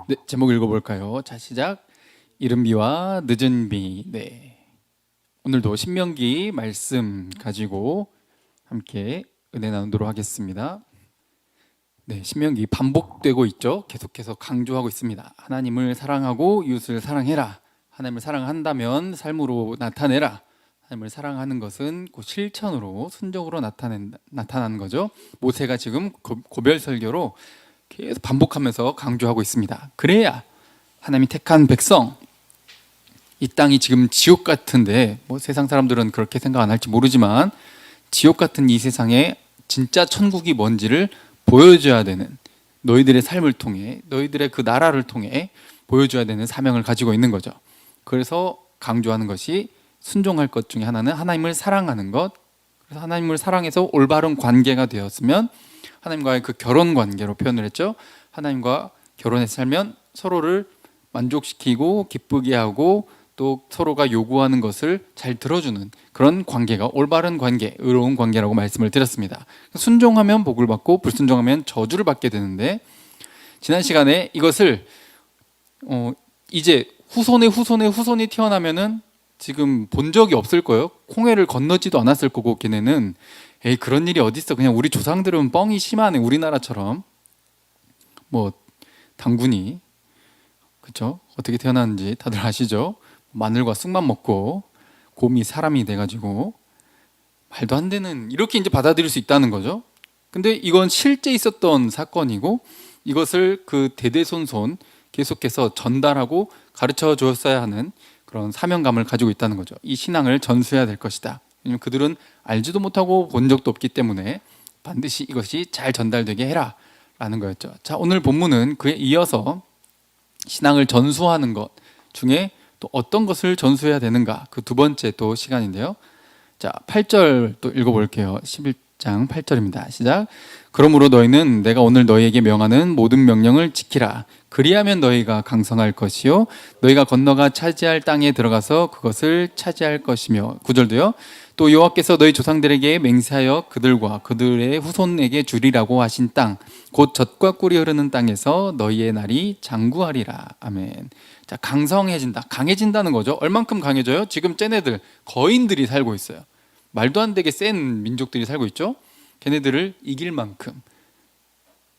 네, 제목 읽어볼까요? 자, 시작. 이른 비와 늦은 비. 네. 오늘도 신명기 말씀 가지고 함께 은혜 나누도록 하겠습니다. 네, 신명기 반복되고 있죠. 계속해서 강조하고 있습니다. 하나님을 사랑하고 이웃을 사랑해라. 하나님을 사랑한다면 삶으로 나타내라. 하나님을 사랑하는 것은 그 실천으로 순종으로 나타나는 거죠. 모세가 지금 고별 설교로 계속 반복하면서 강조하고 있습니다. 그래야 하나님이 택한 백성, 이 땅이 지금 지옥 같은데, 뭐 세상 사람들은 그렇게 생각 안 할지 모르지만 지옥 같은 이 세상에 진짜 천국이 뭔지를 보여줘야 되는, 너희들의 삶을 통해, 너희들의 그 나라를 통해 보여줘야 되는 사명을 가지고 있는 거죠. 그래서 강조하는 것이 순종할 것 중에 하나는 하나님을 사랑하는 것. 그래서 하나님을 사랑해서 올바른 관계가 되었으면 하나님과의 그 결혼 관계로 표현을 했죠. 하나님과 결혼해서 살면 서로를 만족시키고 기쁘게 하고 또 서로가 요구하는 것을 잘 들어주는 그런 관계가 올바른 관계, 의로운 관계라고 말씀을 드렸습니다. 순종하면 복을 받고 불순종하면 저주를 받게 되는데, 지난 시간에 이것을 이제 후손이 태어나면은 지금 본 적이 없을 거예요. 홍해를 건너지도 않았을 거고, 걔네는 에이 그런 일이 어딨어, 그냥 우리 조상들은 뻥이 심하네. 우리나라처럼 뭐 당군이, 그렇죠? 어떻게 태어났는지 다들 아시죠? 마늘과 쑥만 먹고 곰이 사람이 돼가지고 말도 안 되는, 이렇게 이제 받아들일 수 있다는 거죠. 근데 이건 실제 있었던 사건이고 이것을 그 대대손손 계속해서 전달하고 가르쳐 주었어야 하는 그런 사명감을 가지고 있다는 거죠. 이 신앙을 전수해야 될 것이다. 왜냐하면 그들은 알지도 못하고 본 적도 없기 때문에 반드시 이것이 잘 전달되게 해라 라는 거였죠. 자, 오늘 본문은 그에 이어서 신앙을 전수하는 것 중에 또 어떤 것을 전수해야 되는가, 그 두 번째 또 시간인데요. 자, 8절 또 읽어볼게요. 11장 8절입니다. 시작. 그러므로 너희는 내가 오늘 너희에게 명하는 모든 명령을 지키라. 그리하면 너희가 강성할 것이요 너희가 건너가 차지할 땅에 들어가서 그것을 차지할 것이며. 9절도요. 또 여호와께서 너희 조상들에게 맹세하여 그들과 그들의 후손에게 주리라고 하신 땅, 곧 젖과 꿀이 흐르는 땅에서 너희의 날이 장구하리라. 아멘. 자, 강성해진다, 강해진다는 거죠. 얼만큼 강해져요? 지금 쟤네들 거인들이 살고 있어요. 말도 안 되게 센 민족들이 살고 있죠. 걔네들을 이길 만큼,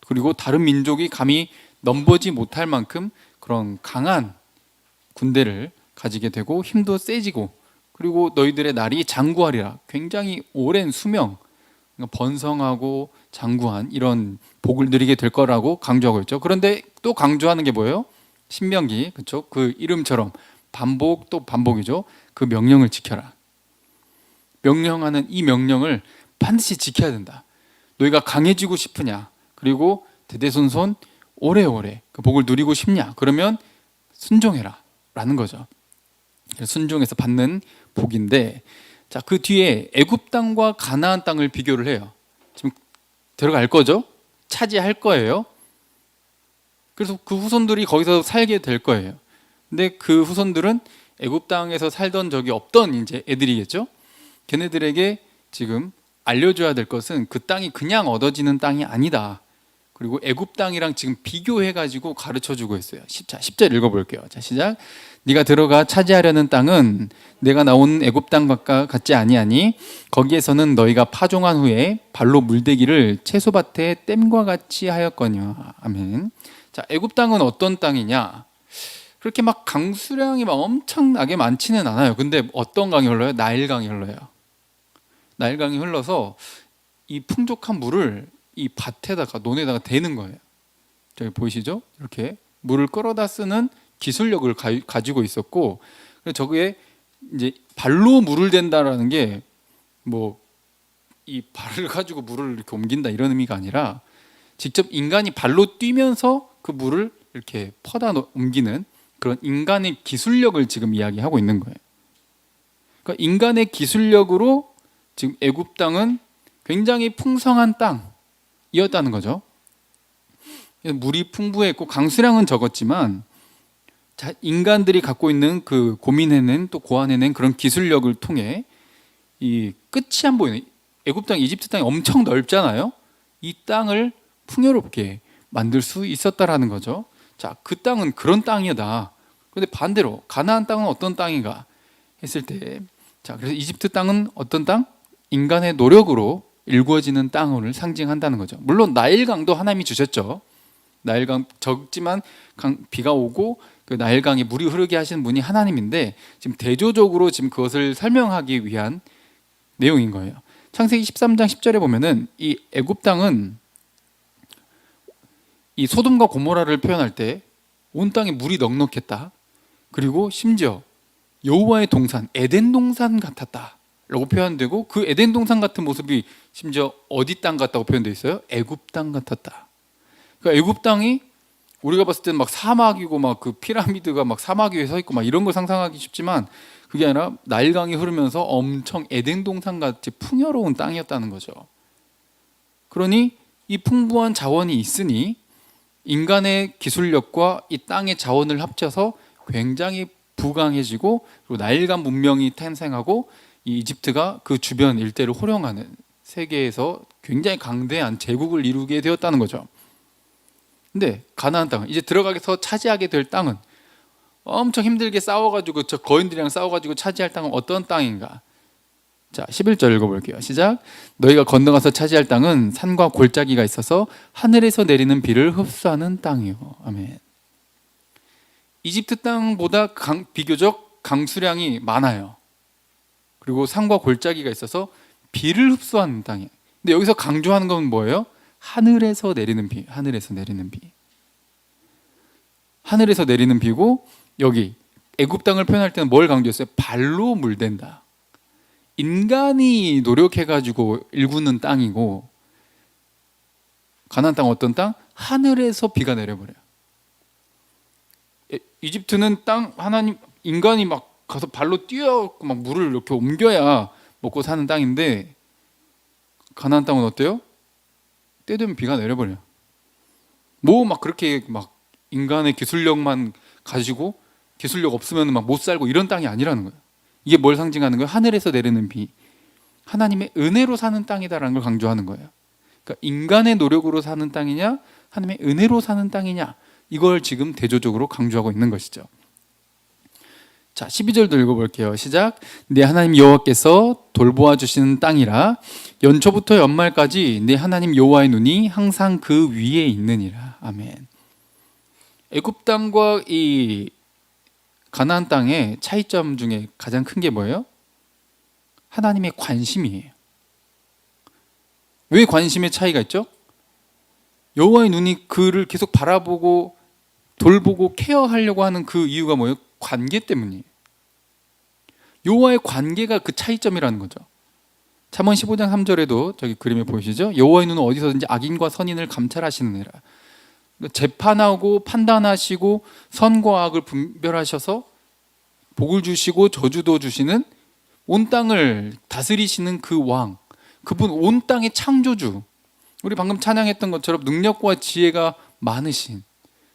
그리고 다른 민족이 감히 넘보지 못할 만큼 그런 강한 군대를 가지게 되고 힘도 세지고, 그리고 너희들의 날이 장구하리라. 굉장히 오랜 수명, 번성하고 장구한 이런 복을 누리게 될 거라고 강조하고 있죠. 그런데 또 강조하는 게 뭐예요? 신명기, 그렇죠? 그 이름처럼 반복 또 반복이죠. 그 명령을 지켜라. 명령하는 이 명령을 반드시 지켜야 된다. 너희가 강해지고 싶으냐, 그리고 대대손손 오래오래 그 복을 누리고 싶냐, 그러면 순종해라 라는 거죠. 순종해서 받는 복인데, 자, 그 뒤에 애굽 땅과 가나안 땅을 비교를 해요. 지금 들어갈 거죠? 차지할 거예요. 그래서 그 후손들이 거기서 살게 될 거예요. 근데 그 후손들은 애굽 땅에서 살던 적이 없던 이제 애들이겠죠. 걔네들에게 지금 알려줘야 될 것은 그 땅이 그냥 얻어지는 땅이 아니다. 그리고 애굽 땅이랑 지금 비교해가지고 가르쳐주고 있어요. 10절 읽어볼게요. 자, 시작. 네가 들어가 차지하려는 땅은 내가 나온 애굽 땅과 같지 아니하니 거기에서는 너희가 파종한 후에 발로 물대기를 채소밭에 댐과 같이 하였거니와. 아멘. 자, 애굽 땅은 어떤 땅이냐? 그렇게 막 강수량이 막 엄청나게 많지는 않아요. 근데 어떤 강이 흘러요? 나일강이 흘러요. 나일강이 흘러서 이 풍족한 물을 이 밭에다가 논에다가 대는 거예요. 저기 보이시죠? 이렇게 물을 끌어다 쓰는 기술력을 가지고 있었고, 그래서 저기에 이제 발로 물을 댄다라는 게 뭐 이 발을 가지고 물을 이렇게 옮긴다 이런 의미가 아니라 직접 인간이 발로 뛰면서 그 물을 이렇게 퍼다 옮기는 그런 인간의 기술력을 지금 이야기하고 있는 거예요. 그러니까 인간의 기술력으로 지금 애굽 땅은 굉장히 풍성한 땅이었다는 거죠. 물이 풍부했고 강수량은 적었지만 인간들이 갖고 있는 그 고민해낸 또 고안해낸 그런 기술력을 통해 이 끝이 안 보이는 애굽 땅, 이집트 땅이 엄청 넓잖아요. 이 땅을 풍요롭게 만들 수 있었다라는 거죠. 자, 그 땅은 그런 땅이다. 그런데 반대로 가나안 땅은 어떤 땅인가 했을 때, 자, 그래서 이집트 땅은 어떤 땅? 인간의 노력으로 일구어지는 땅을 상징한다는 거죠. 물론 나일강도 하나님이 주셨죠. 나일강 적지만 비가 오고 그 나일강에 물이 흐르게 하시는 분이 하나님인데, 지금 대조적으로 지금 그것을 설명하기 위한 내용인 거예요. 창세기 13장 10절에 보면은 이 애굽 땅은 이 소돔과 고모라를 표현할 때 온 땅에 물이 넉넉했다. 그리고 심지어 여호와의 동산, 에덴 동산 같았다 라고 표현되고, 그 에덴 동산 같은 모습이 심지어 어디 땅 같다고 표현되어 있어요? 애굽 땅 같았다. 그러니까 애굽 땅이 우리가 봤을 때는 막 사막이고 막 그 피라미드가 막 사막 위에 서 있고 막 이런 걸 상상하기 쉽지만, 그게 아니라 나일강이 흐르면서 엄청 에덴 동산 같이 풍요로운 땅이었다는 거죠. 그러니 이 풍부한 자원이 있으니 인간의 기술력과 이 땅의 자원을 합쳐서 굉장히 부강해지고, 그리고 나일강 문명이 탄생하고 이 이집트가 그 주변 일대를 호령하는 세계에서 굉장히 강대한 제국을 이루게 되었다는 거죠. 근데 가나안 땅, 이제 들어가서 차지하게 될 땅은 엄청 힘들게 싸워가지고 저 거인들이랑 싸워가지고 차지할 땅은 어떤 땅인가? 자, 11절 읽어볼게요. 시작. 너희가 건너가서 차지할 땅은 산과 골짜기가 있어서 하늘에서 내리는 비를 흡수하는 땅이요. 아멘. 이집트 땅보다 비교적 강수량이 많아요. 그리고 산과 골짜기가 있어서 비를 흡수하는 땅이에요. 근데 여기서 강조하는 건 뭐예요? 하늘에서 내리는 비. 하늘에서 내리는 비. 하늘에서 내리는 비고, 여기 애굽 땅을 표현할 때는 뭘 강조했어요? 발로 물댄다. 인간이 노력해가지고 일구는 땅이고, 가나안 땅 어떤 땅? 하늘에서 비가 내려버려요. 이집트는 땅 하나님, 인간이 막 가서 발로 뛰어 막 물을 이렇게 옮겨야 먹고 사는 땅인데, 가나안 땅은 어때요? 때 되면 비가 내려버려요. 뭐 막 그렇게 막 인간의 기술력만 가지고 기술력 없으면 막 못 살고 이런 땅이 아니라는 거예요. 이게 뭘 상징하는 거예요? 하늘에서 내리는 비, 하나님의 은혜로 사는 땅이다라는 걸 강조하는 거예요. 그러니까 인간의 노력으로 사는 땅이냐, 하나님의 은혜로 사는 땅이냐, 이걸 지금 대조적으로 강조하고 있는 것이죠. 자, 12절도 읽어볼게요. 시작. 네 하나님 여호와께서 돌보아 주시는 땅이라 연초부터 연말까지 네 하나님 여호와의 눈이 항상 그 위에 있느니라. 아멘. 애굽 땅과 이 가나안 땅의 차이점 중에 가장 큰 게 뭐예요? 하나님의 관심이에요. 왜 관심의 차이가 있죠? 여호와의 눈이 그를 계속 바라보고 돌보고 케어하려고 하는 그 이유가 뭐예요? 관계 때문이에요. 여호와의 관계가 그 차이점이라는 거죠. 잠언 15장 3절에도 저기 그림에 보이시죠? 여호와의 눈은 어디서든지 악인과 선인을 감찰하시느니라. 재판하고 판단하시고 선과 악을 분별하셔서 복을 주시고 저주도 주시는, 온 땅을 다스리시는 그 왕, 그분 온 땅의 창조주, 우리 방금 찬양했던 것처럼 능력과 지혜가 많으신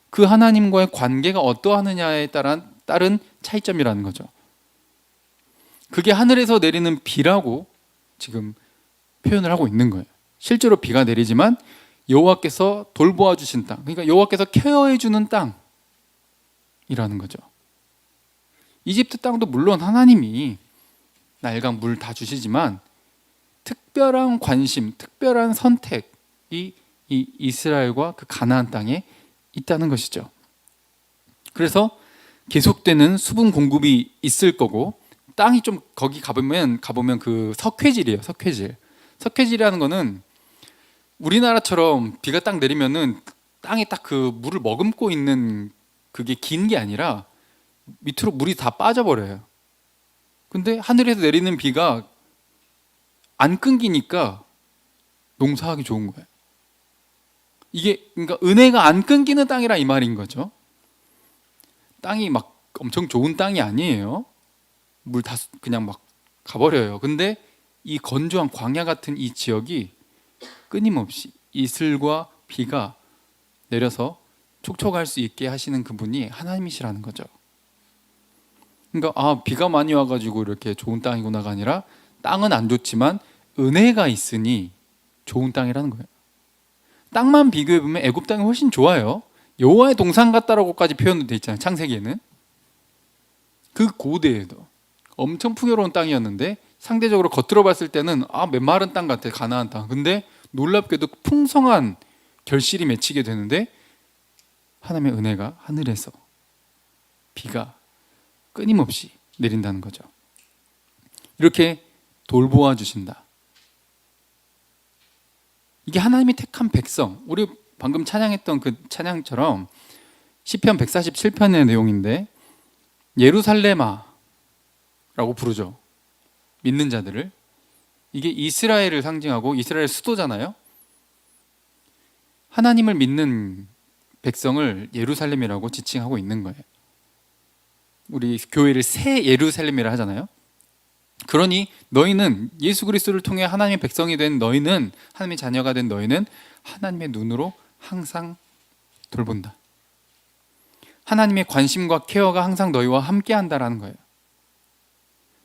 그 하나님과의 관계가 어떠하느냐에 따른 차이점이라는 거죠. 그게 하늘에서 내리는 비라고 지금 표현을 하고 있는 거예요. 실제로 비가 내리지만 여호와께서 돌보아 주신 땅, 그러니까 여호와께서 케어해 주는 땅이라는 거죠. 이집트 땅도 물론 하나님이 나일강 물 다 주시지만 특별한 관심, 특별한 선택이 이 이스라엘과 그 가나안 땅에 있다는 것이죠. 그래서 계속되는 수분 공급이 있을 거고, 땅이 좀 거기 가보면 그 석회질이에요. 석회질이라는 거는 우리나라처럼 비가 딱 내리면은 땅에 딱 그 물을 머금고 있는 그게 긴 게 아니라 밑으로 물이 다 빠져버려요. 근데 하늘에서 내리는 비가 안 끊기니까 농사하기 좋은 거예요. 이게 그러니까 은혜가 안 끊기는 땅이라 이 말인 거죠. 땅이 막 엄청 좋은 땅이 아니에요. 물 다 그냥 막 가버려요. 근데 이 건조한 광야 같은 이 지역이 끊임없이 이슬과 비가 내려서 촉촉할 수 있게 하시는 그분이 하나님이시라는 거죠. 그러니까 비가 많이 와가지고 이렇게 좋은 땅이구나가 아니라, 땅은 안 좋지만 은혜가 있으니 좋은 땅이라는 거예요. 땅만 비교해 보면 애굽 땅이 훨씬 좋아요. 여호와의 동산 같다라고까지 표현돼 있잖아요. 창세기에는. 그 고대에도 엄청 풍요로운 땅이었는데 상대적으로 겉으로 봤을 때는 메마른 땅 같아, 가나안 땅. 근데 놀랍게도 풍성한 결실이 맺히게 되는데 하나님의 은혜가 하늘에서 비가 끊임없이 내린다는 거죠. 이렇게 돌보아 주신다. 이게 하나님이 택한 백성. 우리 방금 찬양했던 그 찬양처럼 시편 147편의 내용인데 예루살렘아 라고 부르죠. 믿는 자들을. 이게 이스라엘을 상징하고 이스라엘 수도잖아요. 하나님을 믿는 백성을 예루살렘이라고 지칭하고 있는 거예요. 우리 교회를 새 예루살렘이라 하잖아요. 그러니 너희는 예수 그리스도를 통해 하나님의 백성이 된 너희는, 하나님의 자녀가 된 너희는 하나님의 눈으로 항상 돌본다. 하나님의 관심과 케어가 항상 너희와 함께 한다라는 거예요.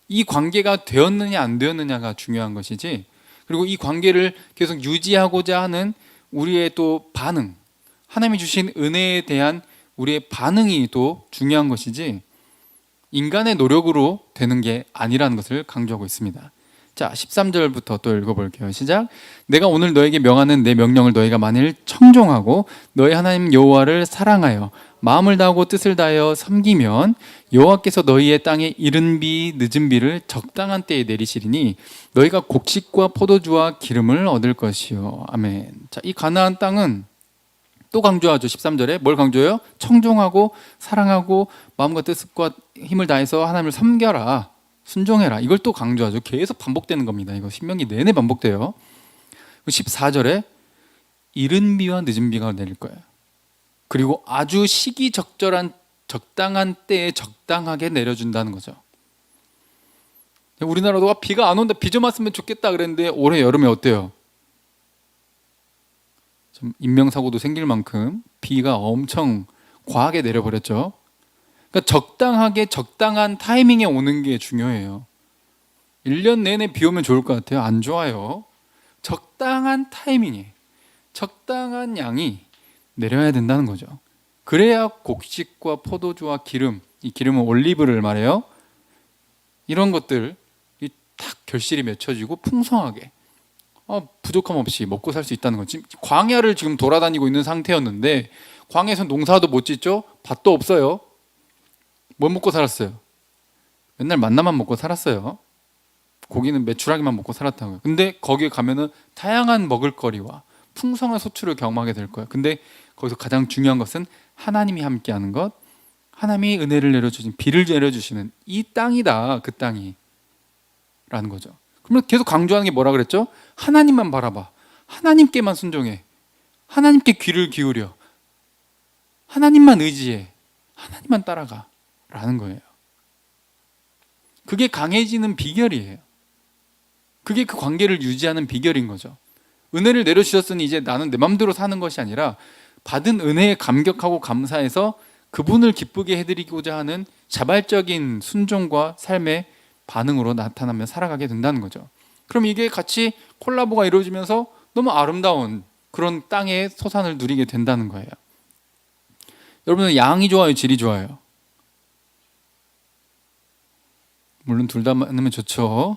이 관계가 되었느냐 안 되었느냐가 중요한 것이지, 그리고 이 관계를 계속 유지하고자 하는 우리의 또 반응, 하나님이 주신 은혜에 대한 우리의 반응이 또 중요한 것이지 인간의 노력으로 되는 게 아니라는 것을 강조하고 있습니다. 자, 13절부터 또 읽어볼게요. 시작. 내가 오늘 너에게 명하는 내 명령을 너희가 만일 청종하고 너희 하나님 여호와를 사랑하여 마음을 다하고 뜻을 다하여 섬기면 여호와께서 너희의 땅에 이른 비 늦은 비를 적당한 때에 내리시리니 너희가 곡식과 포도주와 기름을 얻을 것이요. 아멘. 자, 이 가나안 땅은 또 강조하죠. 13절에 뭘 강조해요? 청종하고 사랑하고 마음과 뜻과 힘을 다해서 하나님을 섬겨라, 순종해라. 이걸 또 강조하죠. 계속 반복되는 겁니다. 이거 신명기 내내 반복돼요. 14절에 이른 비와 늦은 비가 내릴 거예요. 그리고 아주 시기적절한 적당한 때에 적당하게 내려준다는 거죠. 우리나라도 비가 안 온다, 비 좀 왔으면 좋겠다 그랬는데 올해 여름에 어때요? 좀 인명사고도 생길 만큼 비가 엄청 과하게 내려버렸죠. 그러니까 적당하게 적당한 타이밍에 오는 게 중요해요. 1년 내내 비 오면 좋을 것 같아요? 안 좋아요. 적당한 타이밍에 적당한 양이 내려야 된다는 거죠. 그래야 곡식과 포도주와 기름, 이 기름은 올리브를 말해요. 이런 것들이 딱 결실이 맺혀지고 풍성하게 부족함 없이 먹고 살 수 있다는 거지. 광야를 지금 돌아다니고 있는 상태였는데 광야에서 농사도 못 짓죠. 밭도 없어요. 뭘 먹고 살았어요? 맨날 만나만 먹고 살았어요. 고기는 메추라기만 먹고 살았다고요. 근데 거기에 가면은 다양한 먹을거리와 풍성한 소출을 경험하게 될 거예요. 근데 거기서 가장 중요한 것은 하나님이 함께하는 것, 하나님이 은혜를 내려주신, 비를 내려주시는 이 땅이다. 그 땅이 라는 거죠. 그러면 계속 강조하는 게 뭐라 그랬죠? 하나님만 바라봐, 하나님께만 순종해, 하나님께 귀를 기울여, 하나님만 의지해, 하나님만 따라가 라는 거예요. 그게 강해지는 비결이에요. 그게 그 관계를 유지하는 비결인 거죠. 은혜를 내려주셨으니 이제 나는 내 맘대로 사는 것이 아니라 받은 은혜에 감격하고 감사해서 그분을 기쁘게 해드리고자 하는 자발적인 순종과 삶의 반응으로 나타나며 살아가게 된다는 거죠. 그럼 이게 같이 콜라보가 이루어지면서 너무 아름다운 그런 땅의 소산을 누리게 된다는 거예요. 여러분은 양이 좋아요, 질이 좋아요? 물론 둘 다 많으면 좋죠.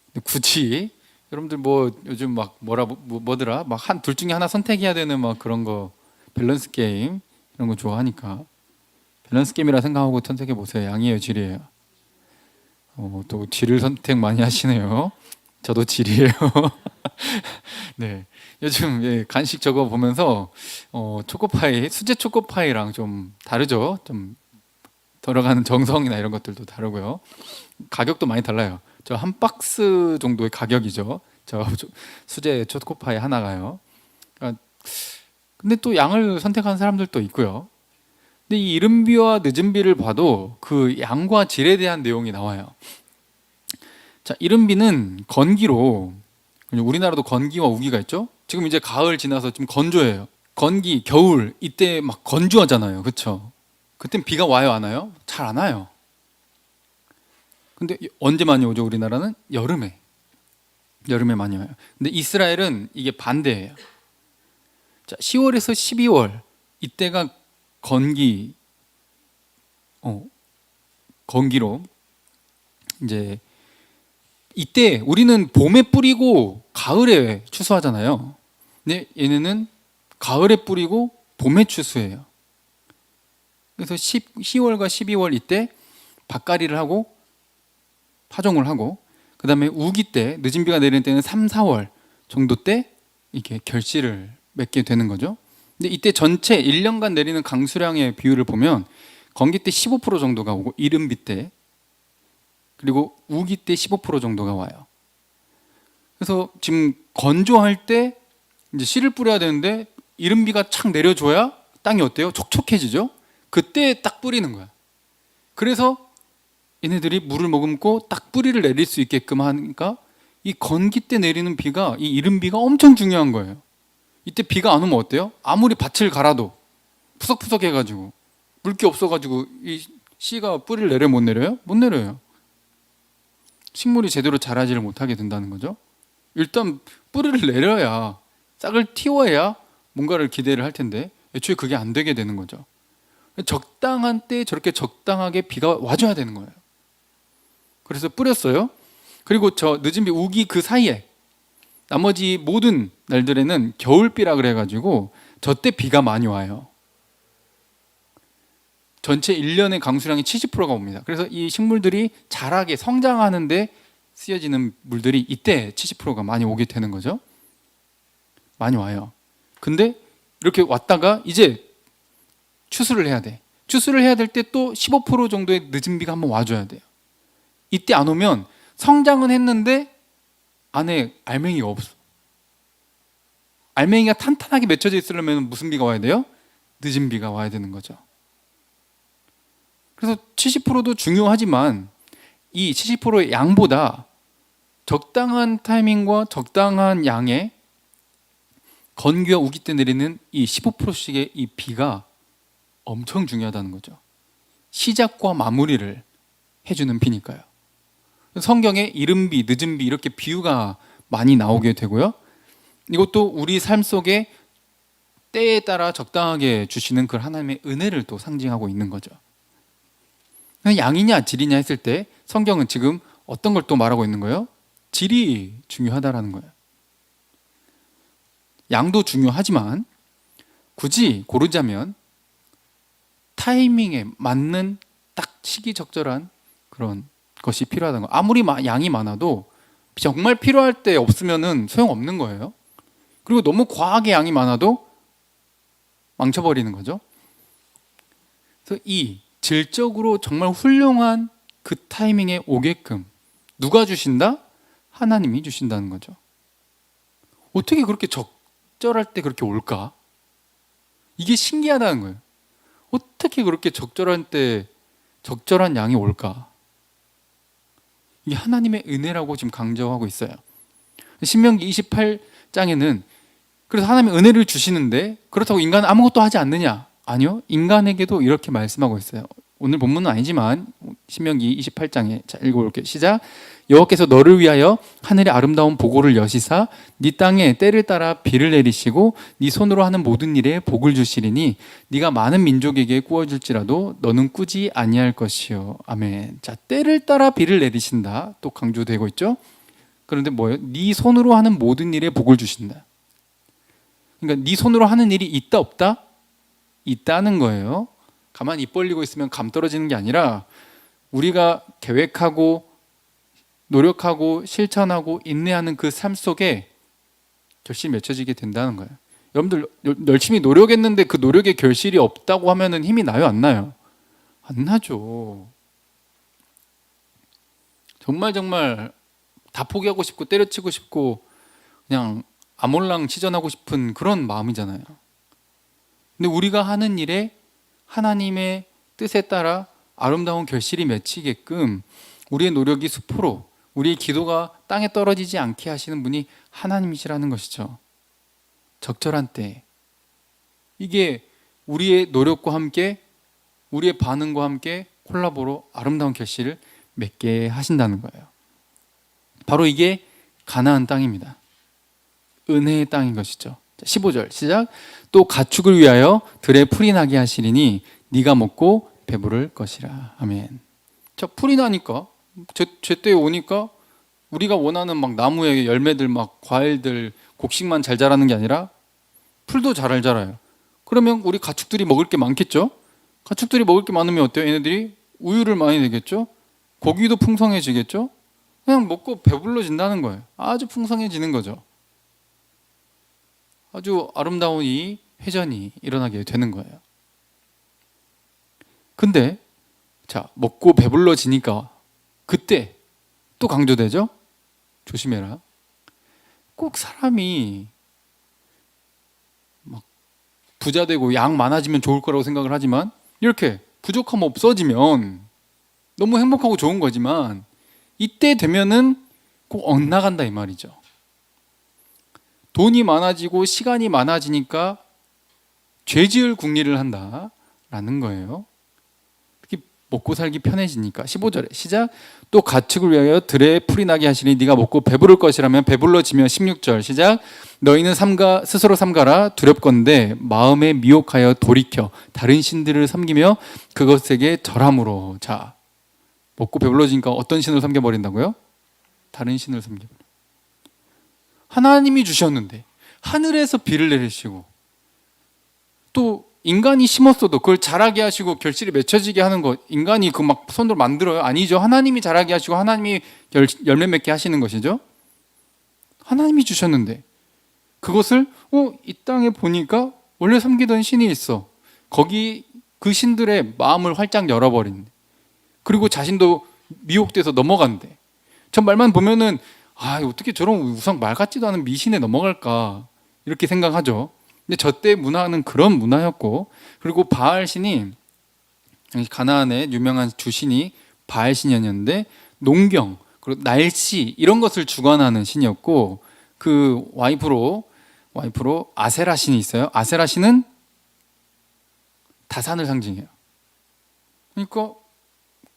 근데 굳이 여러분들 뭐 요즘 막 뭐더라 막 한 둘 중에 하나 선택해야 되는 막 그런 거, 밸런스 게임 이런 거 좋아하니까 밸런스 게임이라 생각하고 선택해 보세요. 양이에요, 질이에요? 또 질을 선택 많이 하시네요. 저도 질이에요. 네, 요즘 간식 저거 보면서 초코파이, 수제 초코파이랑 좀 다르죠. 좀 들어가는 정성이나 이런 것들도 다르고요. 가격도 많이 달라요. 저 한 박스 정도의 가격이죠. 저 수제 초코파이 하나가요. 그러니까 근데 또 양을 선택하는 사람들도 있고요. 근데 이 이른 비와 늦은 비를 봐도 그 양과 질에 대한 내용이 나와요. 자, 이른 비는 건기로, 우리나라도 건기와 우기가 있죠. 지금 이제 가을 지나서 좀 건조해요. 건기, 겨울 이때 막 건조하잖아요. 그렇죠? 그땐 비가 와요, 안 와요? 잘 안 와요. 근데 언제 많이 오죠? 우리나라는 여름에 많이 와요. 근데 이스라엘은 이게 반대예요. 자, 10월에서 12월 이때가 건기, 건기로 이제 이때 우리는 봄에 뿌리고 가을에 추수하잖아요. 근데 얘네는 가을에 뿌리고 봄에 추수해요. 그래서 10월과 12월 이때 밭갈이를 하고 파종을 하고, 그 다음에 우기 때, 늦은 비가 내리는 때는 3, 4월 정도 때 이렇게 결실을 맺게 되는 거죠. 근데 이때 전체 1년간 내리는 강수량의 비율을 보면 건기 때 15% 정도가 오고, 이른비 때, 그리고 우기 때 15% 정도가 와요. 그래서 지금 건조할 때 이제 씨를 뿌려야 되는데 이른비가 착 내려줘야 땅이 어때요? 촉촉해지죠? 그때 딱 뿌리는 거야. 그래서 얘네들이 물을 머금고 딱 뿌리를 내릴 수 있게끔 하니까 이 건기 때 내리는 비가, 이 이른비가 엄청 중요한 거예요. 이때 비가 안 오면 어때요? 아무리 밭을 갈아도 푸석푸석 해가지고 물기 없어가지고 이 씨가 뿌리를 내려 못 내려요? 못 내려요. 식물이 제대로 자라지를 못하게 된다는 거죠. 일단 뿌리를 내려야, 싹을 틔워야 뭔가를 기대를 할 텐데 애초에 그게 안 되게 되는 거죠. 적당한 때 저렇게 적당하게 비가 와줘야 되는 거예요. 그래서 뿌렸어요. 그리고 저 늦은 비, 우기 그 사이에 나머지 모든 날들에는 겨울비라 그래가지고 저 때 비가 많이 와요. 전체 1년의 강수량이 70%가 옵니다. 그래서 이 식물들이 자라게 성장하는데 쓰여지는 물들이 이때 70%가 많이 오게 되는 거죠. 많이 와요. 근데 이렇게 왔다가 이제 추수를 해야 돼. 추수를 해야 될 때 또 15% 정도의 늦은 비가 한번 와줘야 돼요. 이때 안 오면 성장은 했는데 안에 알맹이가 없어. 알맹이가 탄탄하게 맺혀져 있으려면 무슨 비가 와야 돼요? 늦은 비가 와야 되는 거죠. 그래서 70%도 중요하지만 이 70%의 양보다 적당한 타이밍과 적당한 양의 건기와 우기 때 내리는 이 15%씩의 이 비가 엄청 중요하다는 거죠. 시작과 마무리를 해주는 비니까요. 성경에 이른비, 늦은비 이렇게 비유가 많이 나오게 되고요. 이것도 우리 삶 속에 때에 따라 적당하게 주시는 그 하나님의 은혜를 또 상징하고 있는 거죠. 양이냐 질이냐 했을 때 성경은 지금 어떤 걸 또 말하고 있는 거예요? 질이 중요하다라는 거예요. 양도 중요하지만 굳이 고르자면 타이밍에 맞는 딱 시기적절한 그런 것이 필요하다는 거예요. 아무리 양이 많아도 정말 필요할 때 없으면 소용없는 거예요. 그리고 너무 과하게 양이 많아도 망쳐버리는 거죠. 그래서 이 질적으로 정말 훌륭한 그 타이밍에 오게끔 누가 주신다? 하나님이 주신다는 거죠. 어떻게 그렇게 적절할 때 그렇게 올까? 이게 신기하다는 거예요. 어떻게 그렇게 적절한 때 적절한 양이 올까? 이게 하나님의 은혜라고 지금 강조하고 있어요. 신명기 28장에는 그래서 하나님의 은혜를 주시는데 그렇다고 인간은 아무것도 하지 않느냐? 아니요. 인간에게도 이렇게 말씀하고 있어요. 오늘 본문은 아니지만 신명기 28장에 자 읽어볼게요. 시작. 여호와께서 너를 위하여 하늘의 아름다운 보고를 여시사 네 땅에 때를 따라 비를 내리시고 네 손으로 하는 모든 일에 복을 주시리니 네가 많은 민족에게 구워줄지라도 너는 꾸지 아니할 것이요. 아멘. 자, 때를 따라 비를 내리신다. 또 강조되고 있죠. 그런데 뭐예요? 네 손으로 하는 모든 일에 복을 주신다. 그러니까 네 손으로 하는 일이 있다 없다? 있다는 거예요. 가만히 입 벌리고 있으면 감 떨어지는 게 아니라 우리가 계획하고 노력하고 실천하고 인내하는 그 삶 속에 결실이 맺혀지게 된다는 거예요. 여러분들 열심히 노력했는데 그 노력의 결실이 없다고 하면 힘이 나요? 안 나요? 안 나죠. 정말 다 포기하고 싶고 때려치고 싶고 그냥 아몰랑 치전하고 싶은 그런 마음이잖아요. 근데 우리가 하는 일에 하나님의 뜻에 따라 아름다운 결실이 맺히게끔 우리의 노력이 수포로, 우리의 기도가 땅에 떨어지지 않게 하시는 분이 하나님이시라는 것이죠. 적절한 때. 이게 우리의 노력과 함께 우리의 반응과 함께 콜라보로 아름다운 결실을 맺게 하신다는 거예요. 바로 이게 가나안 땅입니다. 은혜의 땅인 것이죠. 15절 시작. 또 가축을 위하여 들에 풀이 나게 하시리니 네가 먹고 배부를 것이라. 아멘. 자, 풀이 나니까 제때에 오니까 우리가 원하는 막 나무의 열매들 막 과일들 곡식만 잘 자라는 게 아니라 풀도 잘 자라요. 그러면 우리 가축들이 먹을 게 많겠죠? 가축들이 먹을 게 많으면 어때요? 얘네들이 우유를 많이 내겠죠? 고기도 풍성해지겠죠? 그냥 먹고 배불러진다는 거예요. 아주 풍성해지는 거죠. 아주 아름다운 이 회전이 일어나게 되는 거예요. 근데 자, 먹고 배불러지니까 그때 또 강조되죠? 조심해라. 꼭 사람이 막 부자 되고 양 많아지면 좋을 거라고 생각을 하지만 이렇게 부족함 없어지면 너무 행복하고 좋은 거지만 이때 되면은 꼭 엇나간다 이 말이죠. 돈이 많아지고 시간이 많아지니까 죄지을 궁리를 한다라는 거예요. 특히 먹고 살기 편해지니까. 15절에 시작. 또 가축을 위하여 들에 풀이 나게 하시니 네가 먹고 배부를 것이라면 배불러지며. 16절 시작. 너희는 스스로 삼가라. 두렵건대 마음에 미혹하여 돌이켜 다른 신들을 섬기며 그것에게 절함으로. 자, 먹고 배불러지니까 어떤 신을 섬겨버린다고요? 다른 신을 섬겨버려. 하나님이 주셨는데 하늘에서 비를 내리시고 또 인간이 심었어도 그걸 자라게 하시고 결실이 맺혀지게 하는 것, 인간이 그 막 손으로 만들어요? 아니죠. 하나님이 자라게 하시고 하나님이 열매 맺게 하시는 것이죠. 하나님이 주셨는데 그것을 이 땅에 보니까 원래 섬기던 신이 있어. 거기 그 신들의 마음을 활짝 열어버린, 그리고 자신도 미혹돼서 넘어간대. 저 말만 보면은 어떻게 저런 우상 말 같지도 않은 미신에 넘어갈까 이렇게 생각하죠. 근데 저때 문화는 그런 문화였고, 그리고 바알신이 가나안의 유명한 주신이 바알신이었는데 농경 그리고 날씨 이런 것을 주관하는 신이었고, 그 와이프로 아세라 신이 있어요. 아세라 신은 다산을 상징해요. 그러니까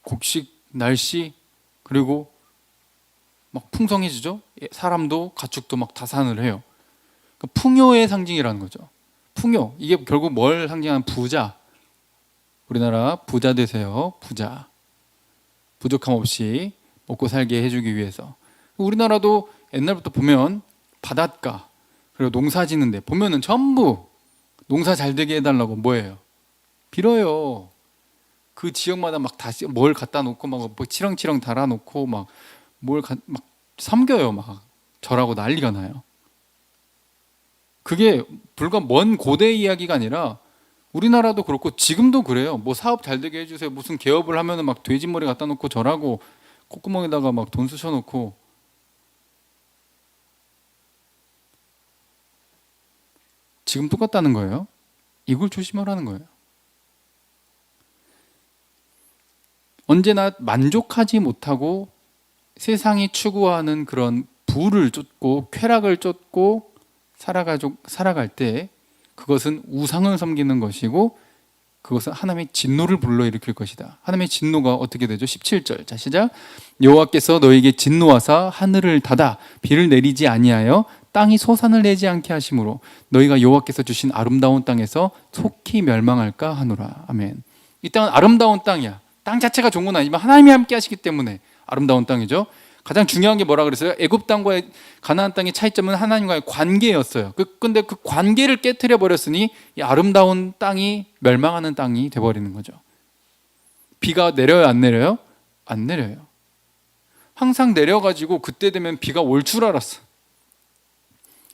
곡식, 날씨, 그리고 막 풍성해지죠. 사람도 가축도 막 다산을 해요. 그러니까 풍요의 상징이라는 거죠. 풍요, 이게 결국 뭘 상징하는? 부자. 우리나라 부자 되세요. 부자. 부족함 없이 먹고 살게 해주기 위해서. 우리나라도 옛날부터 보면 바닷가 그리고 농사 짓는데 보면은 전부 농사 잘 되게 해달라고 뭐예요? 빌어요. 그 지역마다 막 다시 뭘 갖다 놓고 막 뭐 치렁치렁 달아놓고 막 막 섬겨요. 막 절하고 난리가 나요. 그게 불과 먼 고대 이야기가 아니라 우리나라도 그렇고 지금도 그래요. 뭐 사업 잘 되게 해주세요. 무슨 개업을 하면은 막 돼지머리 갖다 놓고 절하고 콧구멍에다가 막 돈 쑤셔놓고. 지금 똑같다는 거예요. 이걸 조심하라는 거예요. 언제나 만족하지 못하고 세상이 추구하는 그런 부를 쫓고 쾌락을 쫓고 살아갈 때 그것은 우상을 섬기는 것이고 그것은 하나님의 진노를 불러일으킬 것이다. 하나님의 진노가 어떻게 되죠? 17절. 자, 시작. 여호와께서 너에게 진노하사 하늘을 닫아 비를 내리지 아니하여 땅이 소산을 내지 않게 하심으로 너희가 여호와께서 주신 아름다운 땅에서 속히 멸망할까 하노라. 아멘. 이 땅은 아름다운 땅이야. 땅 자체가 좋은 건 아니지만 하나님이 함께 하시기 때문에 아름다운 땅이죠. 가장 중요한 게 뭐라 그랬어요? 애굽 땅과의 가나안 땅의 차이점은 하나님과의 관계였어요. 근데 그 관계를 깨트려 버렸으니 이 아름다운 땅이 멸망하는 땅이 돼 버리는 거죠. 비가 내려요, 안 내려요? 안 내려요. 항상 내려가지고 그때 되면 비가 올 줄 알았어.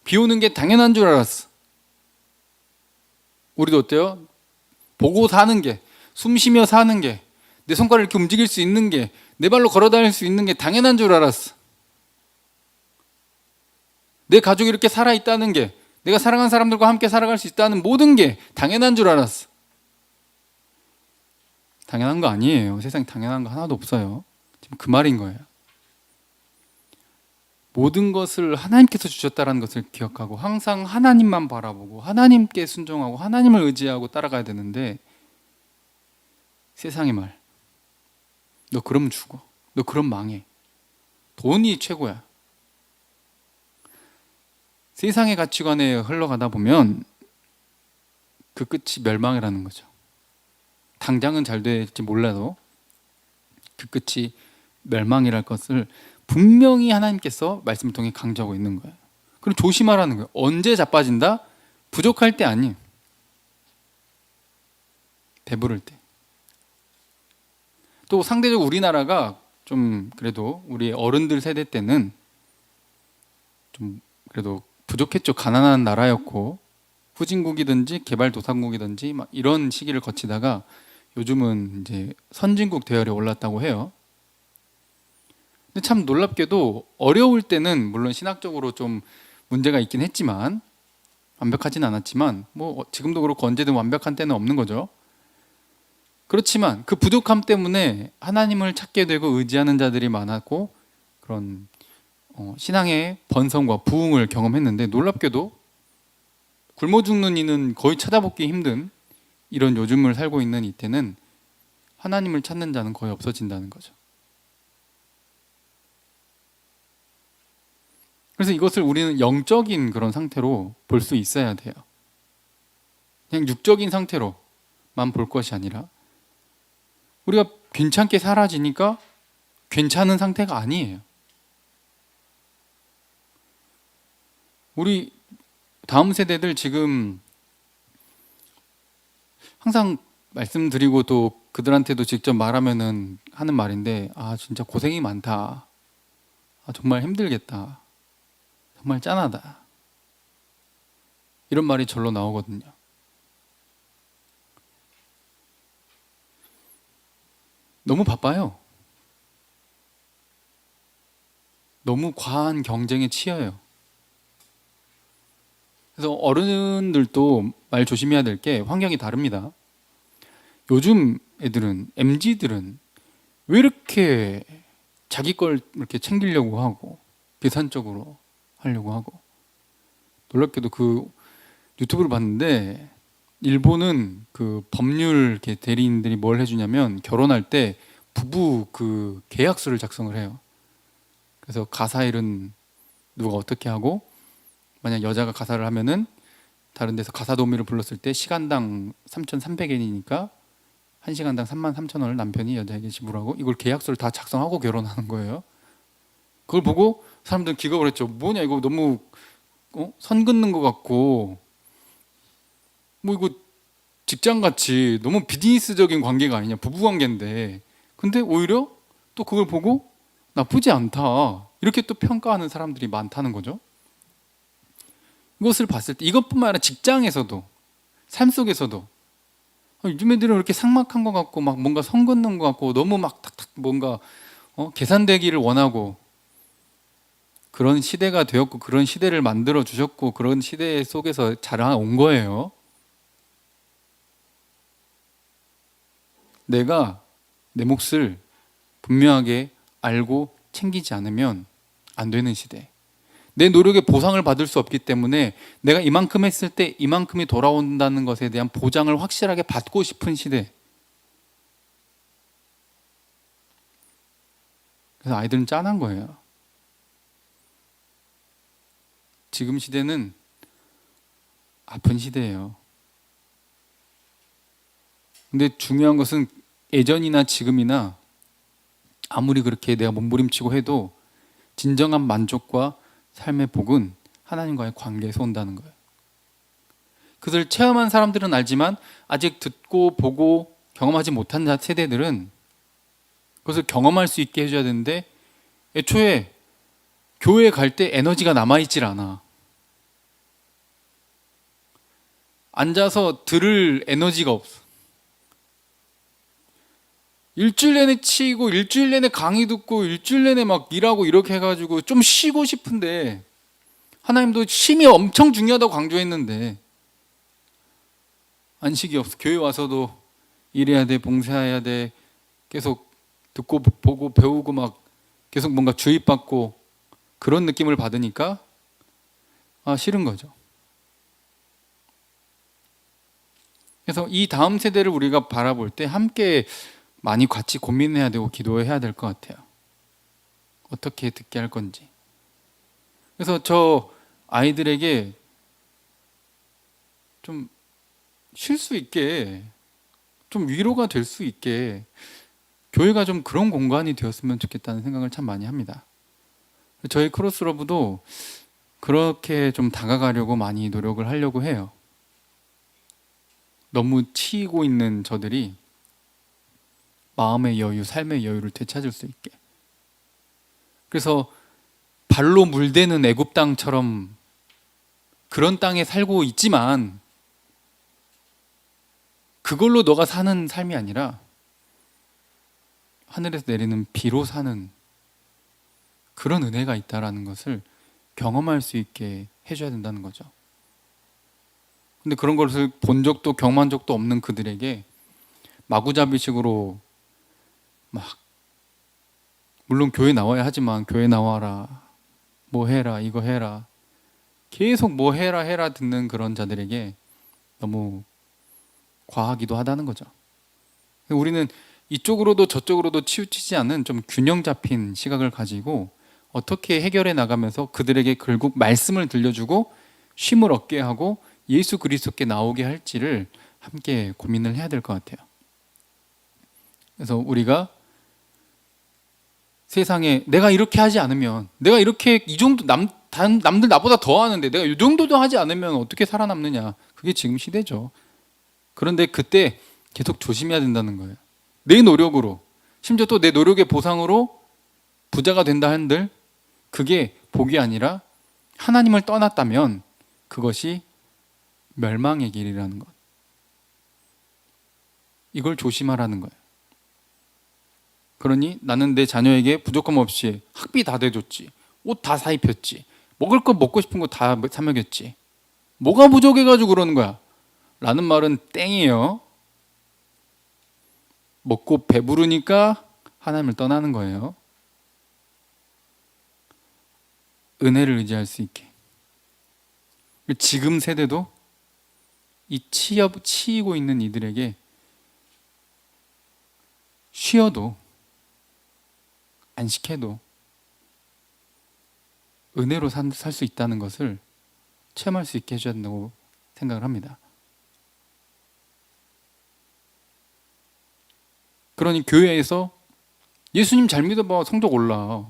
비 오는 게 당연한 줄 알았어. 우리도 어때요? 보고 사는 게, 숨 쉬며 사는 게, 내 손가락을 이렇게 움직일 수 있는 게, 내 발로 걸어 다닐 수 있는 게 당연한 줄 알았어. 내 가족이 이렇게 살아있다는 게, 내가 사랑하는 사람들과 함께 살아갈 수 있다는 모든 게 당연한 줄 알았어. 당연한 거 아니에요. 세상에 당연한 거 하나도 없어요. 지금 그 말인 거예요. 모든 것을 하나님께서 주셨다는 것을 기억하고 항상 하나님만 바라보고 하나님께 순종하고 하나님을 의지하고 따라가야 되는데, 세상의 말, 너 그러면 죽어, 너 그럼 망해, 돈이 최고야. 세상의 가치관에 흘러가다 보면 그 끝이 멸망이라는 거죠. 당장은 잘 될지 몰라도 그 끝이 멸망이랄 것을 분명히 하나님께서 말씀을 통해 강조하고 있는 거예요. 그럼 조심하라는 거예요. 언제 자빠진다? 부족할 때 아니에요. 배부를 때. 또 상대적으로 우리나라가 좀 그래도 우리 어른들 세대 때는 좀 그래도 부족했죠. 가난한 나라였고 후진국이든지 개발도상국이든지 막 이런 시기를 거치다가 요즘은 이제 선진국 대열에 올랐다고 해요. 근데 참 놀랍게도 어려울 때는 물론 신학적으로 좀 문제가 있긴 했지만 완벽하진 않았지만 뭐 지금도 그렇고 언제든 완벽한 때는 없는 거죠. 그렇지만 그 부족함 때문에 하나님을 찾게 되고 의지하는 자들이 많았고 그런 신앙의 번성과 부흥을 경험했는데 놀랍게도 굶어 죽는 이는 거의 찾아보기 힘든 이런 요즘을 살고 있는 이때는 하나님을 찾는 자는 거의 없어진다는 거죠. 그래서 이것을 우리는 영적인 그런 상태로 볼 수 있어야 돼요. 그냥 육적인 상태로만 볼 것이 아니라 우리가 괜찮게 살아지니까 괜찮은 상태가 아니에요. 우리 다음 세대들 지금 항상 말씀드리고 또 그들한테도 직접 말하면은 하는 말인데 진짜 고생이 많다. 정말 힘들겠다. 정말 짠하다. 이런 말이 절로 나오거든요. 너무 바빠요. 너무 과한 경쟁에 치여요. 그래서 어른들도 말 조심해야 될 게 환경이 다릅니다. 요즘 애들은, MZ들은 왜 이렇게 자기 걸 이렇게 챙기려고 하고 계산적으로 하려고 하고 놀랍게도 그 유튜브를 봤는데 일본은 그 법률 이렇게 대리인들이 뭘 해주냐면 결혼할 때 부부 그 계약서를 작성을 해요. 그래서 가사일은 누가 어떻게 하고 만약 여자가 가사를 하면은 다른 데서 가사 도우미를 불렀을 때 시간당 3,300엔이니까 1시간당 33,000원을 남편이 여자에게 지불하고 이걸 계약서를 다 작성하고 결혼하는 거예요. 그걸 보고 사람들은 기겁을 했죠. 뭐냐 이거 너무 선 긋는 것 같고 뭐 이거 직장같이 너무 비즈니스적인 관계가 아니냐, 부부관계인데. 근데 오히려 또 그걸 보고 나쁘지 않다 이렇게 또 평가하는 사람들이 많다는 거죠. 이것을 봤을 때 이것뿐만 아니라 직장에서도 삶 속에서도 요즘 애들은 이렇게 삭막한 것 같고 막 뭔가 선 긋는 것 같고 너무 막 탁탁 뭔가 계산되기를 원하고 그런 시대가 되었고 그런 시대를 만들어 주셨고 그런 시대 속에서 자라온 거예요. 내가 내 몫을 분명하게 알고 챙기지 않으면 안 되는 시대. 내 노력의 보상을 받을 수 없기 때문에 내가 이만큼 했을 때 이만큼이 돌아온다는 것에 대한 보장을 확실하게 받고 싶은 시대. 그래서 아이들은 짠한 거예요. 지금 시대는 아픈 시대예요. 근데 중요한 것은 예전이나 지금이나 아무리 그렇게 내가 몸부림치고 해도 진정한 만족과 삶의 복은 하나님과의 관계에서 온다는 거예요. 그것을 체험한 사람들은 알지만 아직 듣고 보고 경험하지 못한 세대들은 그것을 경험할 수 있게 해줘야 되는데 애초에 교회에 갈 때 에너지가 남아있질 않아. 앉아서 들을 에너지가 없어. 일주일 내내 치이고 일주일 내내 강의 듣고 일주일 내내 막 일하고 이렇게 해가지고 좀 쉬고 싶은데 하나님도 쉼이 엄청 중요하다고 강조했는데 안식이 없어. 교회 와서도 일해야 돼, 봉사해야 돼, 계속 듣고 보고 배우고 막 계속 뭔가 주입받고 그런 느낌을 받으니까 싫은 거죠. 그래서 이 다음 세대를 우리가 바라볼 때 함께 많이 같이 고민해야 되고 기도해야 될 것 같아요. 어떻게 듣게 할 건지. 그래서 저 아이들에게 좀 쉴 수 있게, 좀 위로가 될 수 있게 교회가 좀 그런 공간이 되었으면 좋겠다는 생각을 참 많이 합니다. 저희 크로스러브도 그렇게 좀 다가가려고 많이 노력을 하려고 해요. 너무 치이고 있는 저들이 마음의 여유, 삶의 여유를 되찾을 수 있게. 그래서 발로 물대는 애굽 땅처럼 그런 땅에 살고 있지만 그걸로 너가 사는 삶이 아니라 하늘에서 내리는 비로 사는 그런 은혜가 있다라는 것을 경험할 수 있게 해줘야 된다는 거죠. 근데 그런 것을 본 적도 경험한 적도 없는 그들에게 마구잡이식으로 막, 물론 교회 나와야 하지만 교회 나와라, 뭐 해라, 이거 해라, 계속 뭐 해라 해라 듣는 그런 자들에게 너무 과하기도 하다는 거죠. 우리는 이쪽으로도 저쪽으로도 치우치지 않은 좀 균형 잡힌 시각을 가지고 어떻게 해결해 나가면서 그들에게 결국 말씀을 들려주고 쉼을 얻게 하고 예수 그리스도께 나오게 할지를 함께 고민을 해야 될 것 같아요. 그래서 우리가 세상에 내가 이렇게 하지 않으면, 내가 이렇게 이 정도 남들 나보다 더 하는데 내가 이 정도도 하지 않으면 어떻게 살아남느냐, 그게 지금 시대죠. 그런데 그때 계속 조심해야 된다는 거예요. 내 노력으로, 심지어 또 내 노력의 보상으로 부자가 된다 한들 그게 복이 아니라 하나님을 떠났다면 그것이 멸망의 길이라는 것. 이걸 조심하라는 거예요. 그러니 나는 내 자녀에게 부족함 없이 학비 다 대줬지, 옷 다 사입혔지, 먹을 거 먹고 싶은 거 다 사 먹였지, 뭐가 부족해가지고 그러는 거야? 라는 말은 땡이에요. 먹고 배부르니까 하나님을 떠나는 거예요. 은혜를 의지할 수 있게. 지금 세대도 이 치이고 있는 이들에게 쉬어도 안식해도 은혜로 살 수 있다는 것을 체험할 수 있게 해줘야 된다고 생각을 합니다. 그러니 교회에서 예수님 잘 믿어봐, 성적 올라,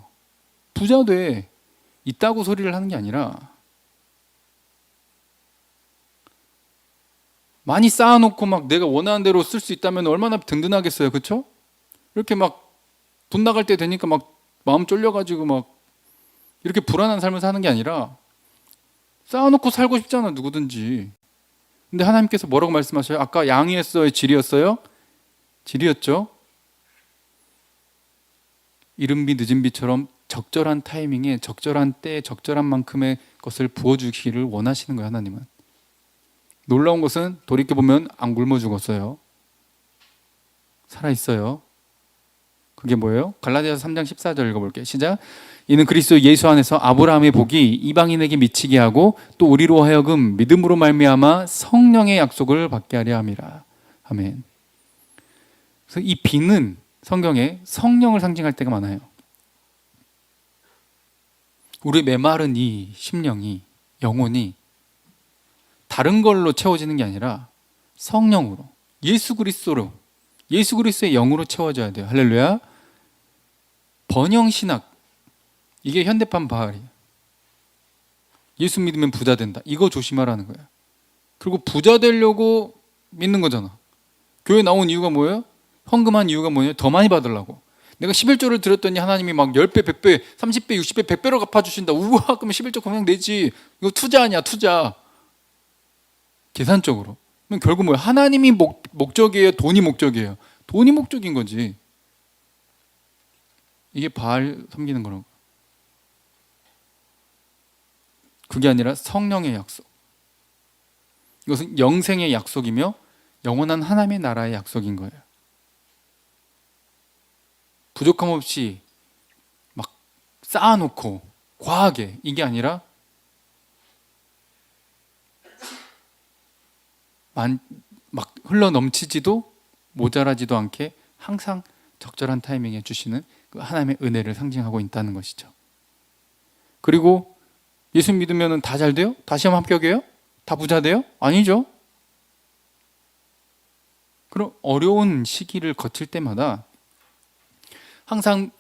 부자 돼, 있다고 소리를 하는 게 아니라 많이 쌓아놓고 막 내가 원하는 대로 쓸 수 있다면 얼마나 든든하겠어요, 그렇죠? 이렇게 막 돈 나갈 때 되니까 막 마음 쫄려가지고 막 이렇게 불안한 삶을 사는 게 아니라 쌓아놓고 살고 싶잖아, 누구든지. 근데 하나님께서 뭐라고 말씀하셔요? 아까 양이었어요, 질이었어요? 질이었죠. 이른 비 늦은 비처럼 적절한 타이밍에 적절한 때에 적절한 만큼의 것을 부어주기를 원하시는 거예요, 하나님은. 놀라운 것은 돌이켜보면 안 굶어 죽었어요. 살아있어요. 그게 뭐예요? 갈라디아서 3장 14절 읽어볼게요. 시작. 이는 그리스도 예수 안에서 아브라함의 복이 이방인에게 미치게 하고 또 우리로 하여금 믿음으로 말미암아 성령의 약속을 받게 하려 함이라. 아멘. 그래서 이 비는 성경에 성령을 상징할 때가 많아요. 우리 메마른 이 심령이, 영혼이 다른 걸로 채워지는 게 아니라 성령으로, 예수 그리스도로, 예수 그리스도의 영으로 채워져야 돼요. 할렐루야. 번영신학, 이게 현대판 바알이에요. 예수 믿으면 부자 된다, 이거 조심하라는 거예요. 그리고 부자 되려고 믿는 거잖아. 교회 나온 이유가 뭐예요? 헌금한 이유가 뭐예요? 더 많이 받으려고. 내가 11조를 드렸더니 하나님이 막 10배, 100배, 30배, 60배, 100배로 갚아주신다. 우와, 그러면 11조 그냥 내지. 이거 투자 아니야, 투자. 계산적으로. 그럼 결국 뭐예요? 하나님이 목적이에요? 돈이 목적이에요? 돈이 목적인 거지. 이게 바알 섬기는 거라고. 그게 아니라 성령의 약속. 이것은 영생의 약속이며 영원한 하나님의 나라의 약속인 거예요. 부족함 없이 막 쌓아놓고 과하게, 이게 아니라 막 흘러 넘치지도 모자라지도 않게 항상 적절한 타이밍에 주시는 그 하나님의 은혜를 상징하고 있다는 것이죠. 그리고 예수 믿으면 다 잘 돼요? 다 시험 합격해요? 다 부자 돼요? 아니죠. 그럼 어려운 시기를 거칠 때마다 항상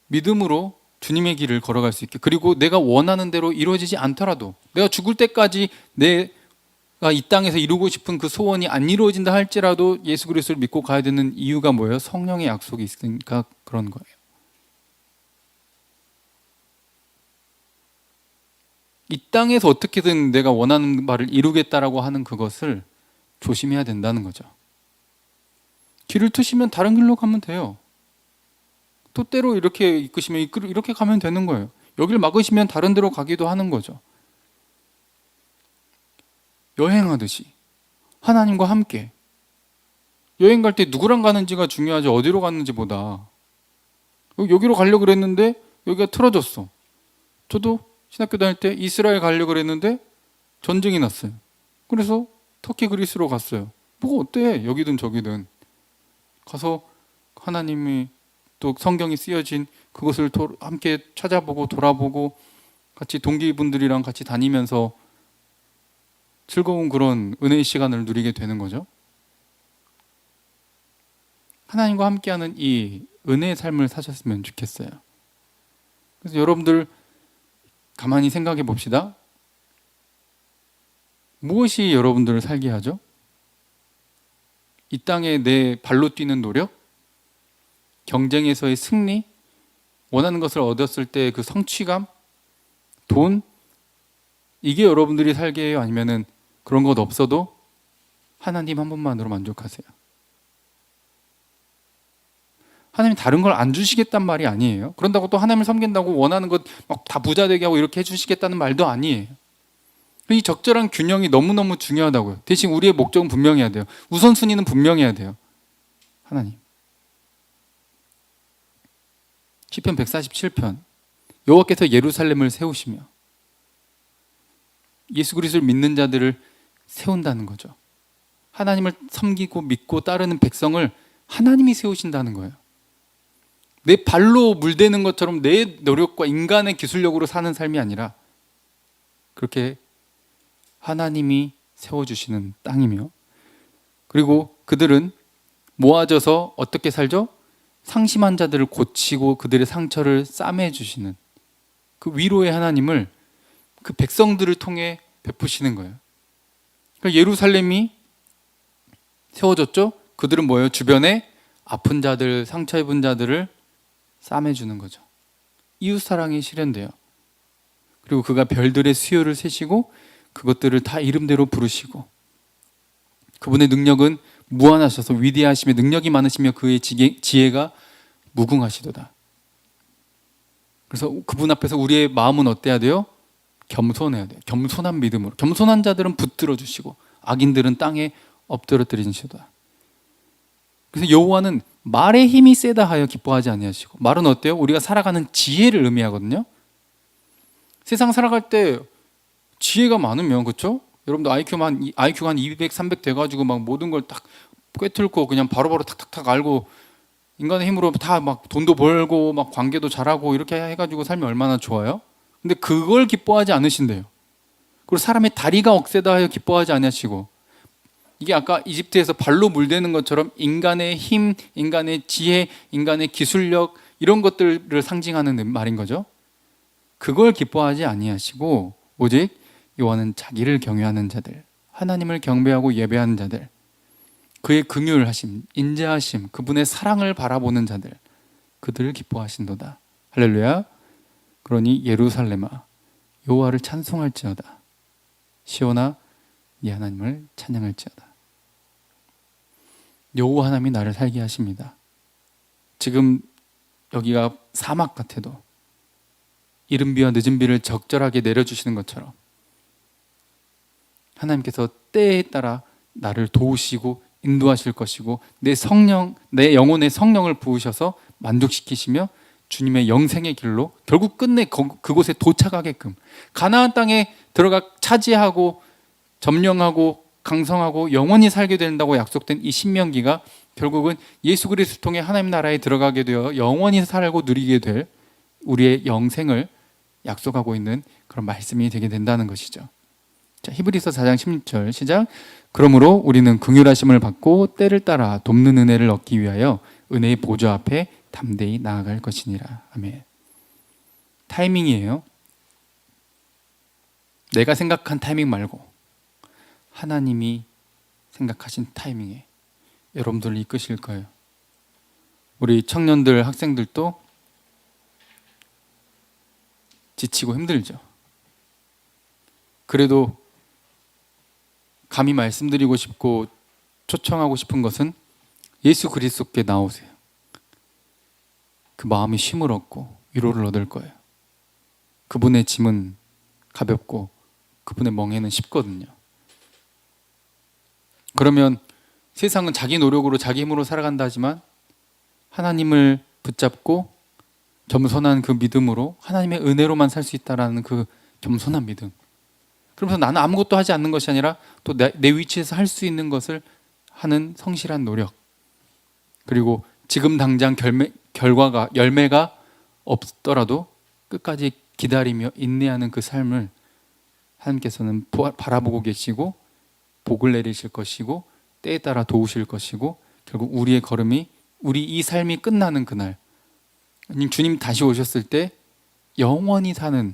믿음으로 주님의 길을 걸어갈 수 있게, 그리고 내가 원하는 대로 이루어지지 않더라도 내가 죽을 때까지 내가 이 땅에서 이루고 싶은 그 소원이 안 이루어진다 할지라도 예수 그리스도를 믿고 가야 되는 이유가 뭐예요? 성령의 약속이 있으니까 그런 거예요. 이 땅에서 어떻게든 내가 원하는 바를 이루겠다라고 하는 그것을 조심해야 된다는 거죠. 길을 트시면 다른 길로 가면 돼요. 또 때로 이렇게 이끄시면 이렇게 가면 되는 거예요. 여길 막으시면 다른 데로 가기도 하는 거죠. 여행하듯이 하나님과 함께 여행 갈 때 누구랑 가는지가 중요하지 어디로 갔는지보다, 여기로 가려고 그랬는데 여기가 틀어졌어. 저도 신학교 다닐 때 이스라엘 가려고 그랬는데 전쟁이 났어요. 그래서 터키 그리스로 갔어요. 뭐가 어때? 여기든 저기든 가서 하나님이 또 성경이 쓰여진 그것을 함께 찾아보고 돌아보고 같이 동기분들이랑 같이 다니면서 즐거운 그런 은혜의 시간을 누리게 되는 거죠. 하나님과 함께하는 이 은혜의 삶을 사셨으면 좋겠어요. 그래서 여러분들 가만히 생각해 봅시다. 무엇이 여러분들을 살게 하죠? 이 땅에 내 발로 뛰는 노력? 경쟁에서의 승리? 원하는 것을 얻었을 때 그 성취감? 돈? 이게 여러분들이 살게 해요? 아니면은 그런 것 없어도 하나님 한 분만으로 만족하세요? 하나님 다른 걸 안 주시겠단 말이 아니에요. 그런다고 또 하나님을 섬긴다고 원하는 것 막 다 부자 되게 하고 이렇게 해주시겠다는 말도 아니에요. 이 적절한 균형이 너무너무 중요하다고요. 대신 우리의 목적은 분명해야 돼요. 우선순위는 분명해야 돼요. 하나님. 시편 147편, 여호와께서 예루살렘을 세우시며, 예수 그리스도를 믿는 자들을 세운다는 거죠. 하나님을 섬기고 믿고 따르는 백성을 하나님이 세우신다는 거예요. 내 발로 물대는 것처럼 내 노력과 인간의 기술력으로 사는 삶이 아니라 그렇게 하나님이 세워주시는 땅이며, 그리고 그들은 모아져서 어떻게 살죠? 상심한 자들을 고치고 그들의 상처를 싸매주시는 그 위로의 하나님을 그 백성들을 통해 베푸시는 거예요. 그러니까 예루살렘이 세워졌죠? 그들은 뭐예요? 주변에 아픈 자들, 상처 입은 자들을 싸매주는 거죠. 이웃사랑이 실현돼요. 그리고 그가 별들의 수요를 세시고 그것들을 다 이름대로 부르시고, 그분의 능력은 무한하셔서 위대하시며 능력이 많으시며 그의 지혜가 무궁하시도다. 그래서 그분 앞에서 우리의 마음은 어때야 돼요? 겸손해야 돼요. 겸손한 믿음으로. 겸손한 자들은 붙들어 주시고 악인들은 땅에 엎드러뜨리시도다. 그래서 여호와는 말의 힘이 세다 하여 기뻐하지 아니하시고, 말은 어때요? 우리가 살아가는 지혜를 의미하거든요. 세상 살아갈 때 지혜가 많으면, 그렇죠? 여러분도 IQ가 한 200, 300 돼가지고 막 모든 걸 딱 꿰뚫고 그냥 바로바로 탁탁탁 알고 인간의 힘으로 다 막 돈도 벌고 막 관계도 잘하고 이렇게 해가지고 살면 얼마나 좋아요? 근데 그걸 기뻐하지 않으신대요. 그리고 사람의 다리가 억세다 하여 기뻐하지 않으시고, 이게 아까 이집트에서 발로 물대는 것처럼 인간의 힘, 인간의 지혜, 인간의 기술력 이런 것들을 상징하는 말인 거죠. 그걸 기뻐하지 아니하시고 오직 여호와는 자기를 경외하는 자들, 하나님을 경배하고 예배하는 자들, 그의 긍휼하심, 인자하심, 그분의 사랑을 바라보는 자들, 그들을 기뻐하신도다. 할렐루야. 그러니 예루살렘아 여호와를 찬송할지어다. 시온아 네 하나님을 찬양할지어다. 여호와 하나님이 나를 살게 하십니다. 지금 여기가 사막 같아도 이른 비와 늦은 비를 적절하게 내려주시는 것처럼 하나님께서 때에 따라 나를 도우시고 인도하실 것이고, 내 성령, 내 영혼의 성령을 부으셔서 만족시키시며 주님의 영생의 길로 결국 끝내 그곳에 도착하게끔, 가나안 땅에 들어가 차지하고 점령하고 강성하고 영원히 살게 된다고 약속된 이 신명기가 결국은 예수 그리스도를 통해 하나님 나라에 들어가게 되어 영원히 살고 누리게 될 우리의 영생을 약속하고 있는 그런 말씀이 되게 된다는 것이죠. 자, 히브리서 4장 16절 시작. 그러므로 우리는 긍휼하심을 받고 때를 따라 돕는 은혜를 얻기 위하여 은혜의 보좌 앞에 담대히 나아갈 것이니라. 아멘. 타이밍이에요. 내가 생각한 타이밍 말고 하나님이 생각하신 타이밍에 여러분들을 이끄실 거예요. 우리 청년들, 학생들도 지치고 힘들죠. 그래도 감히 말씀드리고 싶고 초청하고 싶은 것은 예수 그리스도께 나오세요. 그 마음이 쉼을 얻고 위로를 얻을 거예요. 그분의 짐은 가볍고 그분의 멍에는 쉽거든요. 그러면 세상은 자기 노력으로 자기 힘으로 살아간다 하지만 하나님을 붙잡고 겸손한 그 믿음으로 하나님의 은혜로만 살 수 있다라는 그 겸손한 믿음. 그러면서 나는 아무것도 하지 않는 것이 아니라 또 내 위치에서 할 수 있는 것을 하는 성실한 노력. 그리고 지금 당장 열매가 없더라도 끝까지 기다리며 인내하는 그 삶을 하나님께서는 바라보고 계시고 복을 내리실 것이고 때에 따라 도우실 것이고 결국 우리의 걸음이 우리 이 삶이 끝나는 그날 주님 다시 오셨을 때 영원히 사는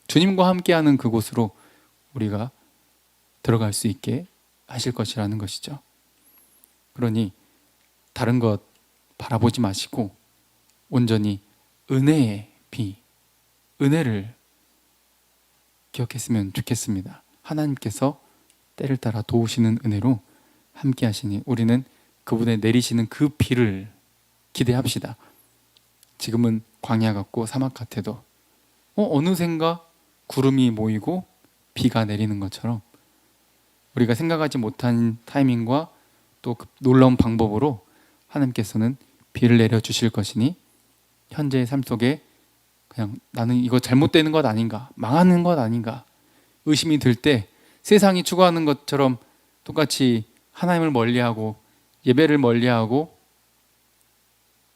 주님과 함께하는 그곳으로 우리가 들어갈 수 있게 하실 것이라는 것이죠. 그러니 다른 것 바라보지 마시고 온전히 은혜의 비, 은혜를 기억했으면 좋겠습니다. 하나님께서 때를 따라 도우시는 은혜로 함께 하시니 우리는 그분의 내리시는 그 비를 기대합시다. 지금은 광야 같고 사막 같아도 어느샌가 구름이 모이고 비가 내리는 것처럼 우리가 생각하지 못한 타이밍과 또 그 놀라운 방법으로 하나님께서는 비를 내려주실 것이니 현재의 삶 속에 그냥 나는 이거 잘못되는 것 아닌가, 망하는 것 아닌가 의심이 들 때 세상이 추구하는 것처럼 똑같이 하나님을 멀리하고 예배를 멀리하고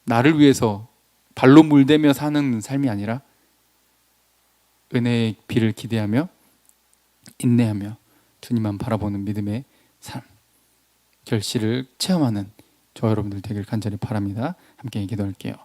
나를 위해서 발로 물대며 사는 삶이 아니라 은혜의 비를 기대하며 인내하며 주님만 바라보는 믿음의 삶, 결실을 체험하는 저와 여러분들 되길 간절히 바랍니다. 함께 기도할게요.